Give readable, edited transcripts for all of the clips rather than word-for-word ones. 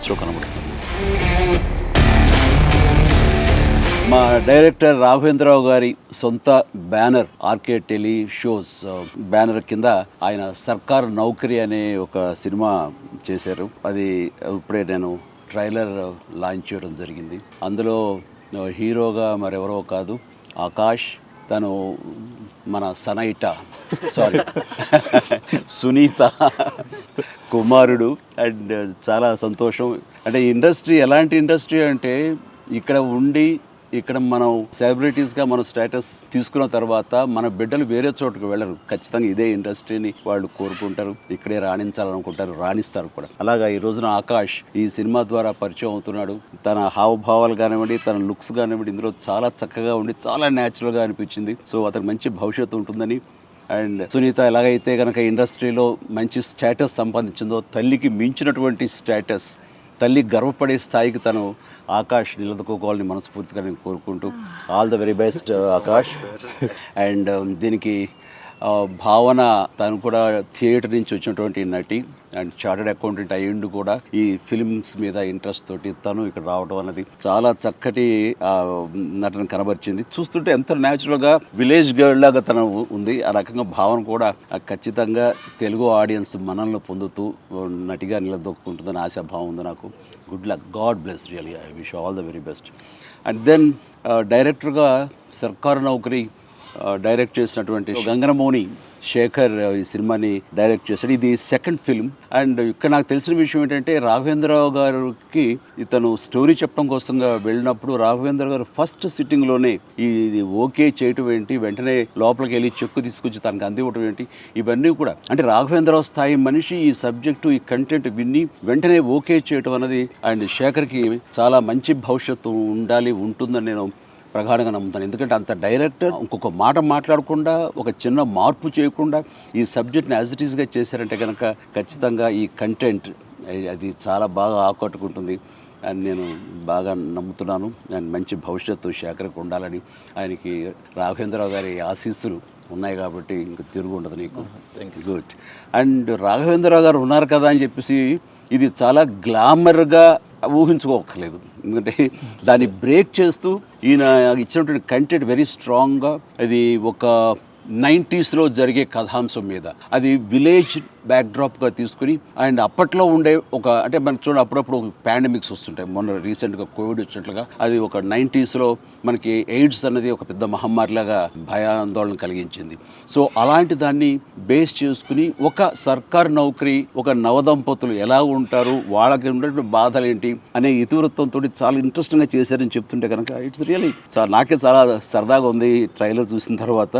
మ్యాచ్లో కనబడుతుంది. మా డైరెక్టర్ రాఘవేంద్రరావు గారి సొంత banner RK tele shows banner కింద ఆయన సర్కార్ నౌకరీ అనే ఒక సినిమా చేశారు. అది ఇప్పుడే నేను ట్రైలర్ లాంచ్ చేయడం జరిగింది. అందులో హీరోగా మరెవరో కాదు, ఆకాష్. తను మన సునీత కుమారుడు. అండ్ చాలా సంతోషం. అంటే ఇండస్ట్రీ ఎలాంటి ఇండస్ట్రీ అంటే ఇక్కడ ఉండి ఇక్కడ మనం సెలబ్రిటీస్గా మనం స్టేటస్ తీసుకున్న తర్వాత మన బిడ్డలు వేరే చోటుకు వెళ్ళరు. ఖచ్చితంగా ఇదే ఇండస్ట్రీని వాళ్ళు కోరుకుంటారు, ఇక్కడే రాణించాలనుకుంటారు, రాణిస్తారు కూడా. అలాగా ఈ రోజున ఆకాష్ ఈ సినిమా ద్వారా పరిచయం అవుతున్నాడు. తన హావభావాలు కానివ్వండి, తన లుక్స్ కానివ్వండి ఇందులో చాలా చక్కగా ఉండి చాలా న్యాచురల్గా అనిపించింది. సో అతనికి మంచి భవిష్యత్తు ఉంటుందని. అండ్ సునీత ఎలాగైతే కనుక ఇండస్ట్రీలో మంచి స్టేటస్ సంపాదించిందో, తల్లికి మించినటువంటి స్టేటస్, తల్లి గర్వపడే స్థాయికి తను ఆకాష్ నిలదొక్కుకోవాలని మనస్ఫూర్తిగా నేను కోరుకుంటూ all the very best Akash. And దీనికి భావన, తను కూడా థియేటర్ నుంచి వచ్చినటువంటి నటి అండ్ చార్టెడ్ అకౌంటెంట్ అయ్యిండు కూడా. ఈ ఫిల్మ్స్ మీద ఇంట్రెస్ట్ తోటి తను ఇక్కడ రావడం అన్నది చాలా చక్కటి నటన కనబరిచింది. చూస్తుంటే ఎంత న్యాచురల్గా విలేజ్ గర్ల్ లాగా తను ఉంది. ఆ రకంగా భావన కూడా ఖచ్చితంగా తెలుగు ఆడియన్స్ మనల్ని పొందుతూ నటిగా నిలదొక్కుంటుందని ఆశాభావం ఉంది నాకు. Good luck, god bless, really I wish all the very best. And then డైరెక్టర్గా సర్కారు నౌకరీ డైరెక్ట్ చేసినటువంటి గంగనమౌని శేఖర్ ఈ సినిమాని డైరెక్ట్ చేశాడు. ఇది సెకండ్ ఫిల్మ్. అండ్ ఇక్కడ నాకు తెలిసిన విషయం ఏంటంటే రాఘవేంద్రరావు గారికి ఇతను స్టోరీ చెప్పడం కోసంగా వెళ్ళినప్పుడు రాఘవేంద్ర గారు ఫస్ట్ సిట్టింగ్లోనే ఇది ఓకే చేయటం ఏంటి, వెంటనే లోపలికి వెళ్ళి చెక్కు తీసుకొచ్చి తనకు అందివ్వటం ఏంటి, ఇవన్నీ కూడా అంటే రాఘవేంద్రరావు స్థాయి మనిషి ఈ సబ్జెక్టు ఈ కంటెంట్ విన్ని వెంటనే ఓకే చేయటం అనేది అండ్ శేఖర్కి చాలా మంచి భవిష్యత్తు ఉంటుందని నేను ప్రగాఢంగా నమ్ముతాను. ఎందుకంటే అంత డైరెక్టర్ ఇంకొక మాట మాట్లాడకుండా, ఒక చిన్న మార్పు చేయకుండా ఈ సబ్జెక్ట్ని యాజ్ ఇట్ ఈస్గా చేశారంటే కనుక ఖచ్చితంగా ఈ కంటెంట్ అది చాలా బాగా ఆకట్టుకుంటుంది అని నేను బాగా నమ్ముతున్నాను. అండ్ మంచి భవిష్యత్తు శేఖర్కి ఉండాలని, ఆయనకి రాఘవేంద్రరావు గారి ఆశీస్సులు ఉన్నాయి కాబట్టి ఇంక తిరుగు ఉండదు నీకు. గుడ్. అండ్ రాఘవేంద్రరావు గారు ఉన్నారు కదా అని చెప్పేసి ఇది చాలా గ్లామర్గా ఊహించుకోకర్లేదు. ఎందుకంటే దాన్ని బ్రేక్ చేస్తూ ఈయన ఇచ్చినటువంటి కంటెంట్ వెరీ స్ట్రాంగ్గా, అది ఒక 90s జరిగే కథాంశం మీద, అది విలేజ్ బ్యాక్డ్రాప్గా తీసుకుని అండ్ అప్పట్లో ఉండే ఒక అంటే మనకు చూడండి అప్పుడప్పుడు పాండమిక్స్ వస్తుంటాయి. మొన్న రీసెంట్గా కోవిడ్ వచ్చినట్లుగా అది ఒక 90s మనకి ఎయిడ్స్ అనేది ఒక పెద్ద మహమ్మారిలాగా భయాందోళన కలిగించింది. సో అలాంటి దాన్ని బేస్ చేసుకుని ఒక సర్కారు నౌకరీ, ఒక నవదంపతులు ఎలా ఉంటారు, వాళ్ళకి ఉండేటువంటి బాధలు ఏంటి అనే ఇతివృత్తంతో చాలా ఇంట్రెస్టింగ్గా చేశారని చెప్తుంటే కనుక ఇట్స్ రియలీ నాకే చాలా సరదాగా ఉంది ట్రైలర్ చూసిన తర్వాత.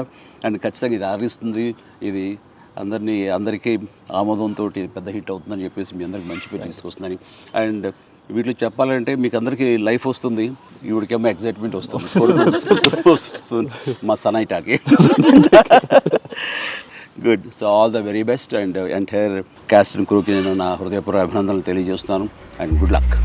అండ్ ఖచ్చితంగా ఇది ఆరిస్తుంది, ఇది అందరికీ ఆమోదంతో పెద్ద హిట్ అవుతుందని చెప్పేసి మీ అందరికి మంచి పేరు తీసుకొస్తుందని. అండ్ వీటిలో చెప్పాలంటే మీకు అందరికీ లైఫ్ వస్తుంది, ఈవిడికేమో ఎగ్జైట్మెంట్ వస్తుంది మా సనైటాకి. Good. So all the very best. And entire cast and క్రూకి నేను నా హృదయపూర్వక అభినందనలు తెలియజేస్తున్నాను. And good luck.